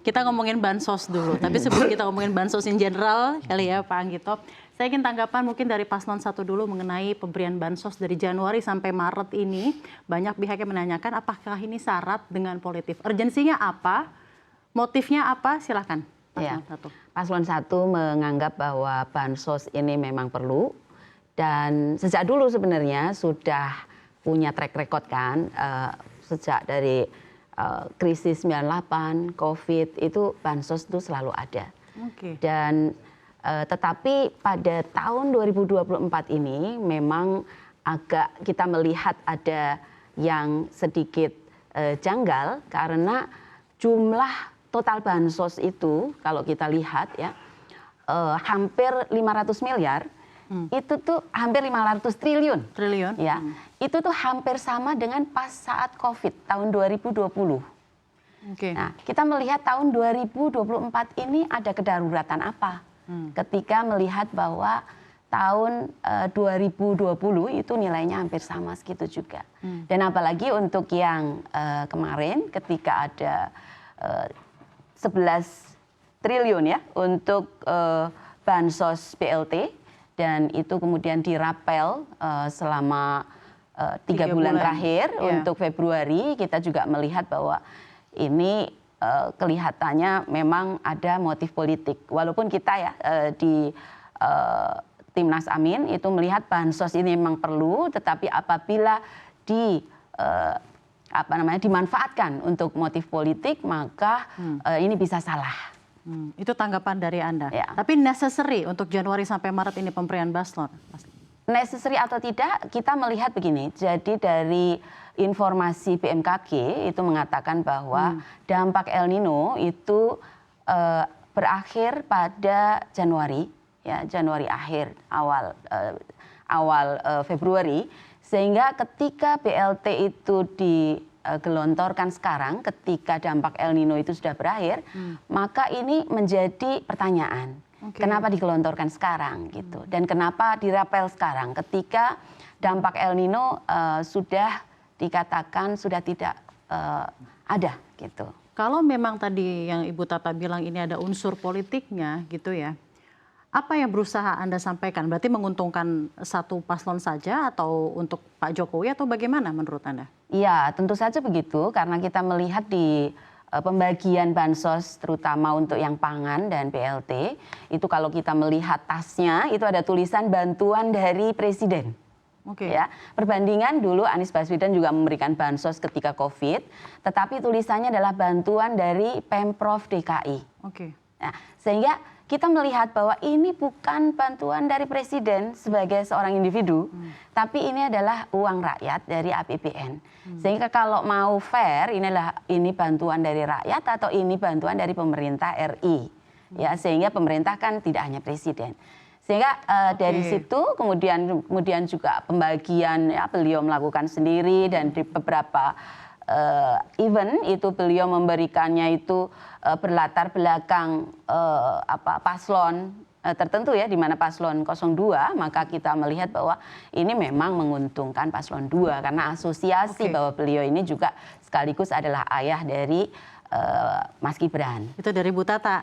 Kita ngomongin bansos dulu, tapi sebelum kita ngomongin bansos in general, kali ya Pak Anggito, saya ingin tanggapan mungkin dari Paslon 1 dulu mengenai pemberian bansos dari Januari sampai Maret ini. Banyak pihak yang menanyakan apakah ini syarat dengan politik. Urgensinya apa? Motifnya apa? Silakan. Ya, Paslon 1 menganggap bahwa bansos ini memang perlu dan sejak dulu sebenarnya sudah punya track record kan, sejak dari krisis 98, COVID itu bansos itu selalu ada. Dan tetapi pada tahun 2024 ini memang agak kita melihat ada yang sedikit janggal karena jumlah total bansos itu kalau kita lihat ya hampir 500 miliar. Itu tuh hampir 500 triliun. Ya. Itu tuh hampir sama dengan pas saat COVID tahun 2020. Nah, kita melihat tahun 2024 ini ada kedaruratan apa? Ketika melihat bahwa tahun 2020 itu nilainya hampir sama segitu juga. Dan apalagi untuk yang kemarin ketika ada 11 triliun ya untuk bansos BLT. Dan itu kemudian dirapel selama 3 bulan terakhir untuk Februari. Kita juga melihat bahwa ini kelihatannya memang ada motif politik. Walaupun kita ya di Timnas Amin itu melihat bansos ini memang perlu, tetapi apabila dimanfaatkan untuk motif politik, maka ini bisa salah. Itu tanggapan dari Anda. Ya. Tapi necessary untuk Januari sampai Maret ini pemberian bansos? Necessary atau tidak, kita melihat begini. Jadi dari informasi BMKG itu mengatakan bahwa dampak El Nino itu berakhir pada Januari, ya Januari akhir, awal Februari, sehingga ketika BLT itu digelontorkan sekarang ketika dampak El Nino itu sudah berakhir, maka ini menjadi pertanyaan. Kenapa digelontorkan sekarang gitu? Dan kenapa dirapel sekarang ketika dampak El Nino sudah dikatakan sudah tidak ada gitu. Kalau memang tadi yang Ibu Tata bilang ini ada unsur politiknya gitu ya. Apa yang berusaha Anda sampaikan? Berarti menguntungkan satu paslon saja atau untuk Pak Jokowi atau bagaimana menurut Anda? Iya, tentu saja begitu karena kita melihat di pembagian bansos terutama untuk yang pangan dan BLT, itu kalau kita melihat tasnya itu ada tulisan bantuan dari Presiden. Ya, perbandingan dulu Anies Baswedan juga memberikan bansos ketika COVID, tetapi tulisannya adalah bantuan dari Pemprov DKI. Nah, sehingga kita melihat bahwa ini bukan bantuan dari Presiden sebagai seorang individu, tapi ini adalah uang rakyat dari APBN. Sehingga kalau mau fair, ini bantuan dari rakyat atau ini bantuan dari pemerintah RI. Ya, sehingga pemerintah kan tidak hanya Presiden. Sehingga dari situ kemudian juga pembagian ya beliau melakukan sendiri dan di beberapa event itu beliau memberikannya itu berlatar belakang paslon tertentu ya, di mana paslon 02, maka kita melihat bahwa ini memang menguntungkan paslon 2 karena asosiasi bahwa beliau ini juga sekaligus adalah ayah dari Mas Gibran. Itu dari Bu Tata.